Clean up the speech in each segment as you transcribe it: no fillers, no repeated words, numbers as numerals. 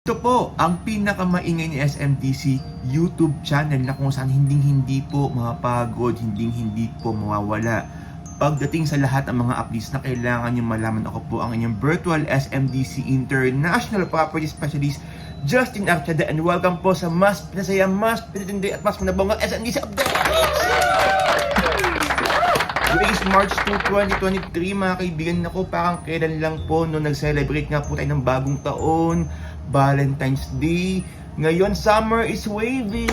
Ito po ang pinakamaingay ni SMDC YouTube channel na kung saan hindi po mapagod, hindi po mawawala. Pagdating sa lahat ng mga updates na kailangan nyo malaman, ako po ang inyong virtual SMDC International Property Specialist, Justin Archada, and welcome po sa mas pinasaya, mas pinatindi at mas manabonggang SMDC Update! Today is March 2, 2023 mga kaibigan. Ako parang kailan lang po no nag-celebrate nga po tayo ng bagong taon, Valentine's Day. Ngayon, summer is waving!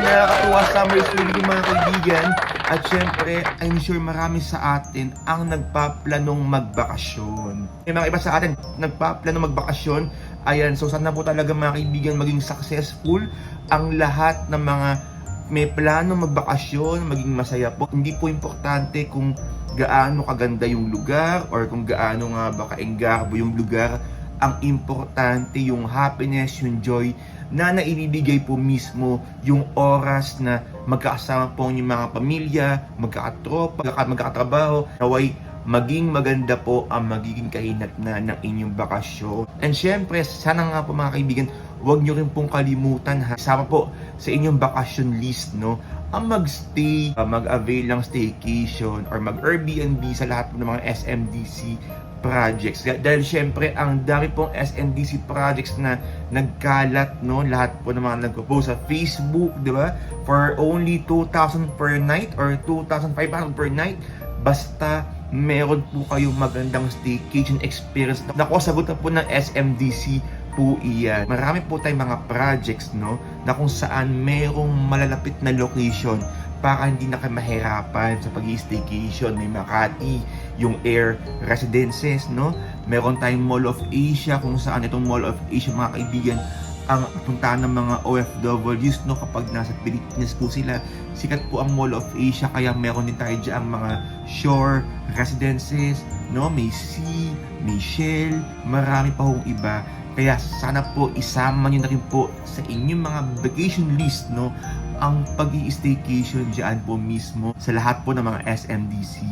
Nakakatuwa, summer is waving mga kaibigan. At syempre, I'm sure marami sa atin ang nagpaplanong magbakasyon. May mga iba sa atin nagpaplanong magbakasyon. Ayan, so sana po talaga mga kaibigan maging successful ang lahat ng mga may plano magbakasyon, maging masaya po. Hindi po importante kung gaano kaganda yung lugar or kung gaano nga ba kaenggarbo yung lugar. Ang importante yung happiness, yung joy na naibibigay po mismo yung oras na magkakasama po yung mga pamilya, magkakatropa, magkakatrabaho, naway maging maganda po ang magiging kahinatnan ng inyong bakasyon. And syempre, sana nga po mga kaibigan, huwag nyo rin pong kalimutan ha, sama po sa inyong bakasyon list, no, ang mag-stay, mag-avail ng staycation or mag-Airbnb sa lahat po ng mga SMDC projects. Dahil syempre, ang dami pong SMDC projects na nagkalat, no, lahat po ng mga nagpo-post sa Facebook, di ba? For only 2,000 per night or 2,500 per night, basta meron po kayong magandang staycation experience. Naku, sagot na po ng SMDC po iyan. Marami po tayong mga projects, no, na kung saan merong malalapit na location para hindi na kayo mahirapan sa pag-staycation. May Makati, yung Air Residences, no? Meron tayong Mall of Asia, kung saan itong Mall of Asia mga kaibigan ang puntahan ng mga OFWs, no, kapag nasa Pilipinas po sila. Sikat po ang Mall of Asia, kaya meron din tayo dyan mga shore residences, no, may sea, may shell, marami pa hong iba. Kaya sana po isama nyo na rin po sa inyong mga vacation list, no, ang pag-i-staycation dyan po mismo sa lahat po ng mga SMDC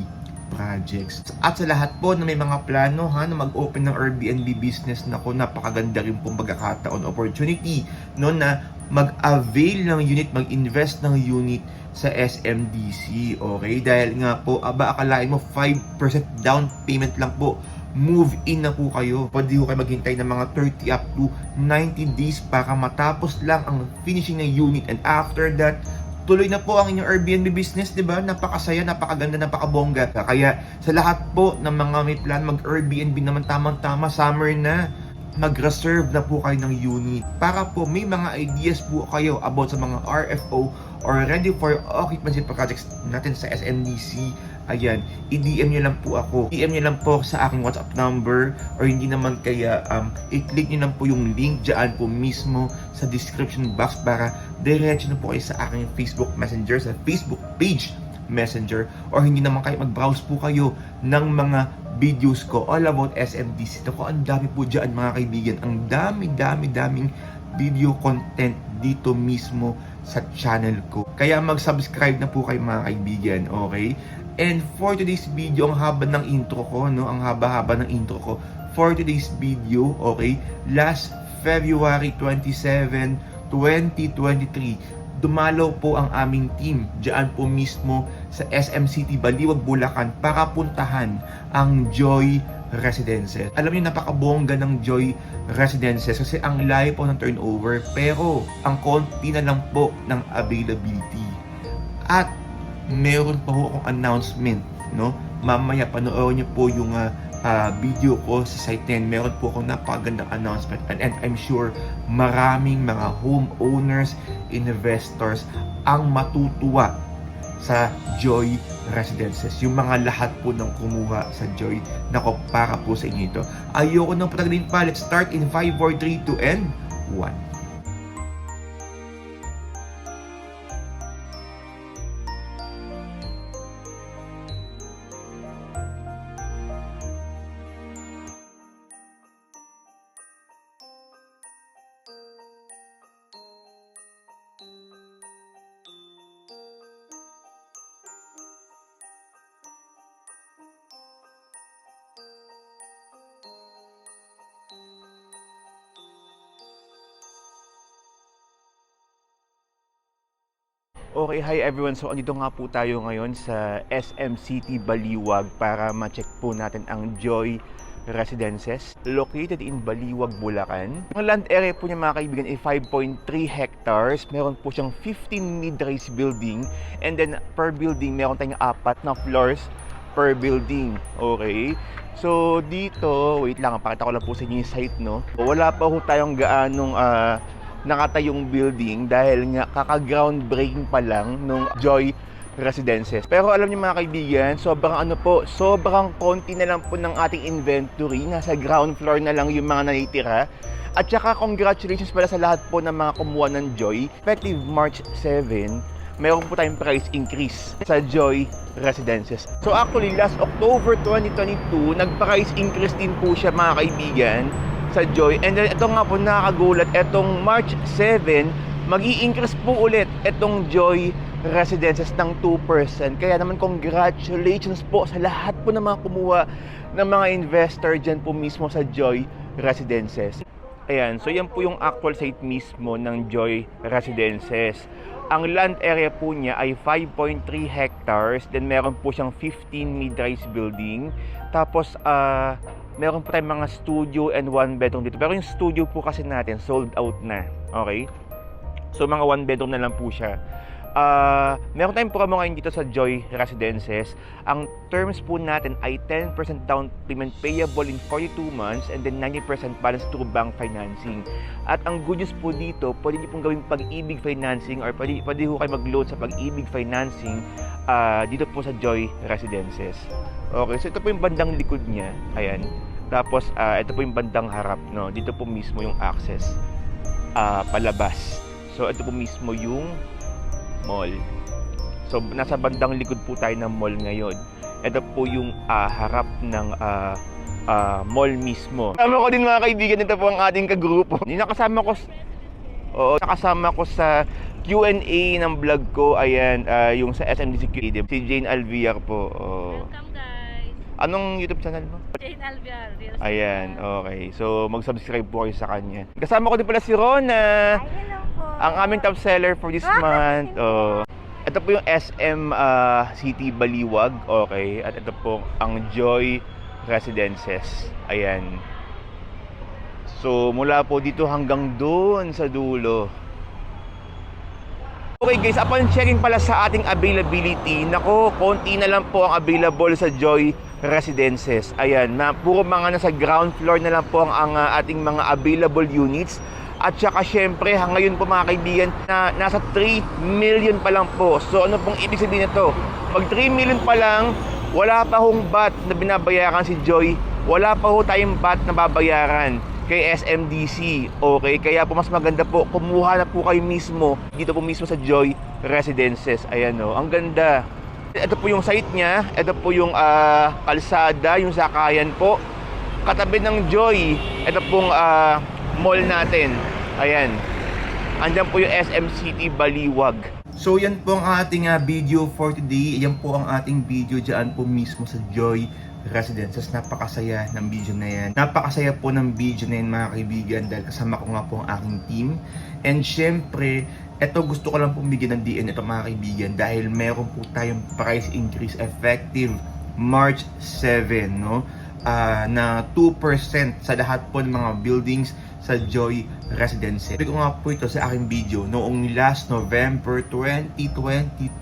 projects. At sa lahat po na may mga plano ha na mag-open ng Airbnb business, nako, napakaganda rin pong pagkakataon, opportunity, no, na mag-avail ng unit, mag-invest ng unit sa SMDC, okay? Dahil nga po, akalain mo 5% down payment lang po, move in na po kayo. Pwede ko kayo maghintay ng mga 30 up to 90 days para matapos lang ang finishing ng unit, and after that, tuloy na po ang inyong Airbnb business, di ba? Napakasaya, napakaganda, napakabongga. Kaya sa lahat po ng mga may plan mag-Airbnb naman, tamang-tama, summer na, mag-reserve na po kayo ng unit para po may mga ideas po kayo about sa mga RFO or ready for occupancy projects natin sa SMDC. Ayan, i-DM nyo lang po ako. DM nyo lang po sa aking WhatsApp number, or hindi naman kaya i-click nyo lang po yung link dyan po mismo sa description box para diretso na po kayo sa aking Facebook Messenger, sa Facebook page Messenger, or hindi naman kayo mag-browse po kayo ng mga videos ko all about SMDC. Ako, ang dami po dyan mga kaibigan. Ang daming video content dito mismo sa channel ko. Kaya mag-subscribe na po kayo mga kaibigan, okay? And for today's video, ang haba ng intro ko, no? Ang haba-haba ng intro ko. For today's video, okay? Last February 27, 2023, dumalaw po ang aming team diyan po mismo sa SM City, Baliwag, Bulacan para puntahan ang Joy Residences. Alam niyo, napakabongga ng Joy Residences kasi ang layo po ng turnover, pero ang konti na lang po ng availability. At meron pa ho akong announcement, no? Mamaya panoorin niyo po yung video ko sa site 10. Meron po akong napakagandang announcement, and I'm sure maraming mga homeowners, investors ang matutuwa sa Joy Residences. Yung mga lahat po ng kumuha sa Joy, nako, para po sa inyo ito. Ayoko nang patagalin pa. Let's start in 5, 4, 3, 2, and 1. Okay, hi everyone. So, andito nga po tayo ngayon sa SM City Baliwag para ma-check po natin ang Joy Residences located in Baliwag, Bulacan. Ang land area po niya mga kaibigan ay 5.3 hectares. Meron po siyang 15 mid-rise building and then per building meron tayong 4 na floors per building. Okay? So, dito, wait lang, pakita ko lang po sa inyo yung site, no? Wala pa po tayong gaanong nakatayong building dahil nga kaka-groundbreaking pa lang nung Joy Residences. Pero alam niyo mga kaibigan, sobrang konti na lang po ng ating inventory. Nasa ground floor na lang yung mga natitira. At saka congratulations pala sa lahat po ng mga kumuha ng Joy. Effective March 7, meron po tayong price increase sa Joy Residences. So actually, last October 2022, nag-price increase din po siya mga kaibigan sa Joy. And then ito nga po nakakagulat, itong March 7, mag-i-increase po ulit itong Joy Residences ng 2%. Kaya naman congratulations po sa lahat po ng mga kumuha ng mga investor dyan po mismo sa Joy Residences. Ayan, so yan po yung actual site mismo ng Joy Residences. Ang land area po niya ay 5.3 hectares. Then meron po siyang 15 mid-rise building. Tapos meron pa tayong mga studio and 1 bedroom dito. Pero yung studio po kasi natin sold out na. Okay? So mga 1 bedroom na lang po siya. Meron tayong promo ngayon dito sa Joy Residences. Ang terms po natin ay 10% down payment payable in 42 months and then 90% balance through bank financing. At ang good news po dito, pwede niyo pong gawing pag-ibig financing or pwede ho kayo mag-loan sa pag-ibig financing dito po sa Joy Residences. Okay, so ito po yung bandang likod niya. Ayan. Tapos ito po yung bandang harap, no. Dito po mismo yung access palabas. So ito po mismo yung mall. So nasa bandang likod po tayo ng mall ngayon. Ito po yung harap ng mall mismo. Kasama ko din mga kaibigan, ito po ang ating kagrupo. Nakasama ko sa Q&A ng vlog ko. Ayan, yung sa SMDC Q&A. Si Jane Alviar po. Welcome guys. Anong YouTube channel mo? Jane Alviar. Ayan, okay. So mag-subscribe po kayo sa kanya. Kasama ko din pala si Rona. Hi, hello po. Ang aming top seller for this month. Ito po yung SM City Baliwag. Okay. At ito po ang Joy Residences. Ayan. So mula po dito hanggang doon sa dulo. Okay guys, upon checking pala sa ating availability, nako, konti na lang po ang available sa Joy Residences. Ayan, puro mga nasa ground floor na lang po ang ating mga available units. At saka syempre, ngayon po mga kaibigan, nasa 3 million pa lang po. So ano pong ibig sabihin nito? Pag 3 million pa lang, wala pa hong bat na binabayaran si Joy. Wala pa ho tayong bat na babayaran kay SMDC. Okay, kaya po mas maganda po, kumuha na po kayo mismo dito po mismo sa Joy Residences. Ayan o, ang ganda. Ito po yung site niya. Ito po yung kalsada, yung sakayan po. Katabi ng Joy, ito pong mall natin. Ayan. Andyan po yung SM City Baliwag. So yan po ang ating video for today. Yan po ang ating video dyan po mismo sa Joy Residences. Napakasaya ng video na yan. Napakasaya po ng video na yan mga kaibigan dahil kasama ko nga po ang aking team. And syempre, eto gusto ko lang pong bigyan ng DN ito mga kaibigan dahil meron po tayong price increase effective March 7, no? Na 2% sa lahat po ng mga buildings sa Joy Residences. Sabi ko nga po ito sa aking video noong last November 2022,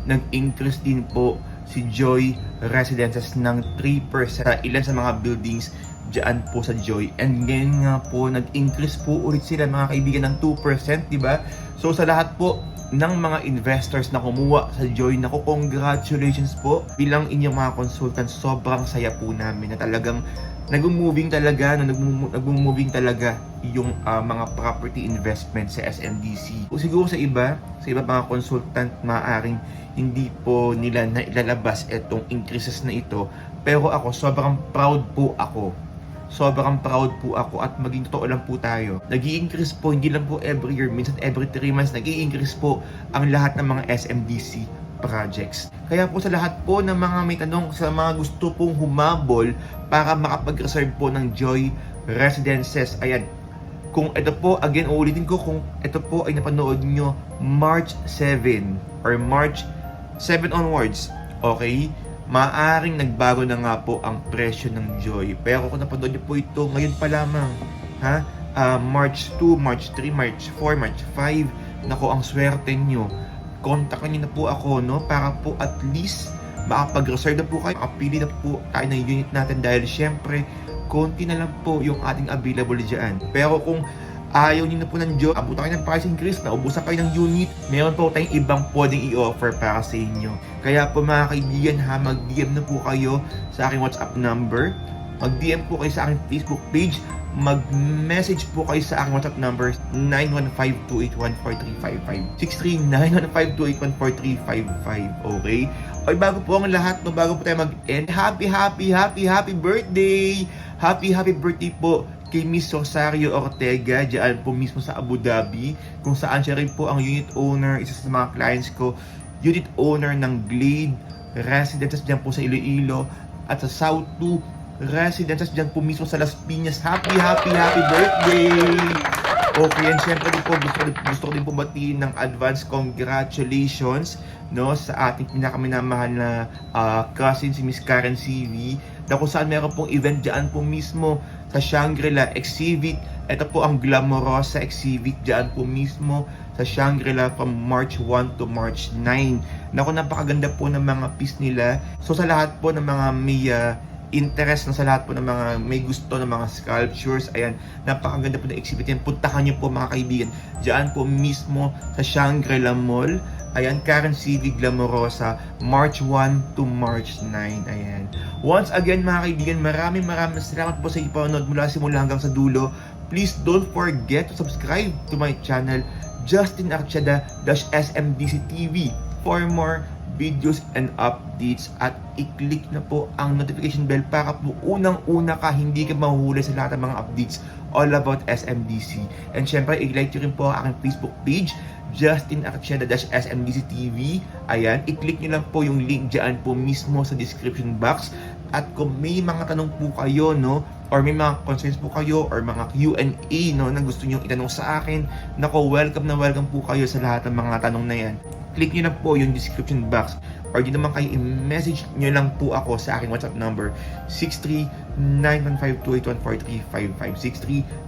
nag-increase din po si Joy Residences ng 3% sa ilan sa mga buildings dyan po sa Joy. And ngayon nga po, nag-increase po ulit sila mga kaibigan ng 2%, di ba? So sa lahat po ng mga investors na kumuha sa Joy, naku, congratulations po. Bilang inyong mga consultants, sobrang saya po namin na talagang nag-moving talaga yung mga property investment sa SMDC. O siguro sa iba mga consultant, maaaring hindi po nila na ilalabas itong increases na ito. Pero ako, sobrang proud po ako at maging totoo lang po tayo. Nag-i-increase po, hindi lang po every year, minsan every 3 months, nag-i-increase po ang lahat ng mga SMDC projects. Kaya po sa lahat po ng mga may tanong, sa mga gusto pong humabol para makapag-reserve po ng Joy Residences, ayan, Kung ito po, again, uulitin ko, kung ito po ay napanood nyo March 7 or March 7 onwards, okay? Maaring nagbago na nga po ang presyo ng Joy. Pero kung napanood nyo po ito, ngayon pa lamang, ha? March 2, March 3, March 4, March 5, nako, ang swerte nyo. Kontakin nyo na po ako, no? Para po at least makapag-reserve na po kayo, makapili na po tayo ng unit natin dahil syempre, konti na lang po yung ating available dyan. Pero kung ayaw nyo na po ng Joy, abutan kayo ng price increase, naubusan kayo ng unit, meron po tayong ibang pwedeng i-offer para sa inyo. Kaya po mga kaibigan ha, mag-DM na po kayo sa aking WhatsApp number, mag-DM po kayo sa aking Facebook page, mag-message po kayo sa aking WhatsApp number 915-281-4355 63915-281-4355. Okay? Okay, bago po ang lahat, no, bago po tayo mag-end, happy birthday! Happy birthday po kay Miss Rosario Ortega, dyan po mismo sa Abu Dhabi, kung saan siya rin po ang unit owner, isa sa mga clients ko, unit owner ng Glade Residences dyan po sa Iloilo, at sa South 2 Residences dyan po mismo sa Las Piñas. Happy birthday! Okay, and syempre din po gusto ko din po batiin ng advance congratulations, no, sa ating pinakaminamahal na cousin si Miss Karen CV, na kung saan meron pong event dyan po mismo sa Shangri-La Exhibit. Ito po ang Glamorosa Exhibit dyan po mismo sa Shangri-La from March 1 to March 9. Naku, napakaganda po ng mga piece nila. So sa lahat po ng mga may interest na, sa lahat po ng mga may gusto ng mga sculptures, ayan, napakaganda po ng exhibit yan. Puntahan nyo po mga kaibigan dyan po mismo sa Shangri-La Mall. Ayan, Karen CV Glamorosa, March 1 to March 9. Ayan. Once again mga kaibigan, maraming salamat po sa ipanood mula simula hanggang sa dulo. Please don't forget to subscribe to my channel, Justin Archeda-SMDC TV, for more videos and updates, at i-click na po ang notification bell para po unang-una ka, hindi ka mahuhuli sa lahat ng mga updates all about SMDC. And syempre, i-like nyo rin po ang aking Facebook page, Justin Archeda-SMDC TV. Ayan, i-click nyo lang po yung link dyan po mismo sa description box. At kung may mga tanong po kayo, no, or may mga concerns po kayo, or mga Q&A, no, na gusto nyo itanong sa akin, nako, welcome po kayo sa lahat ng mga tanong na yan. Click nyo lang po yung description box, or di naman kayo i-message nyo lang po ako sa aking WhatsApp number 63915281435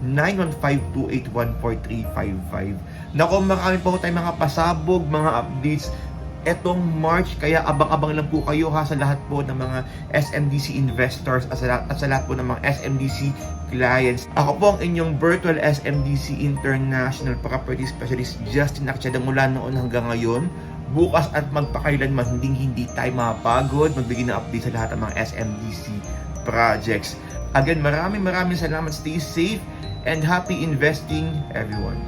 63915281435. Nako, marami po tayong mga pasabog, mga updates etong March, kaya abang-abang lang po kayo ha, sa lahat po ng mga SMDC investors at sa lahat po ng mga SMDC clients. Ako po ang inyong virtual SMDC International Property Specialist, Justin Archeda, mula noon hanggang ngayon. Bukas at magpakailanman, hindi tayo mapagod magbigay ng update sa lahat ng mga SMDC projects. Again, maraming salamat. Stay safe and happy investing, everyone.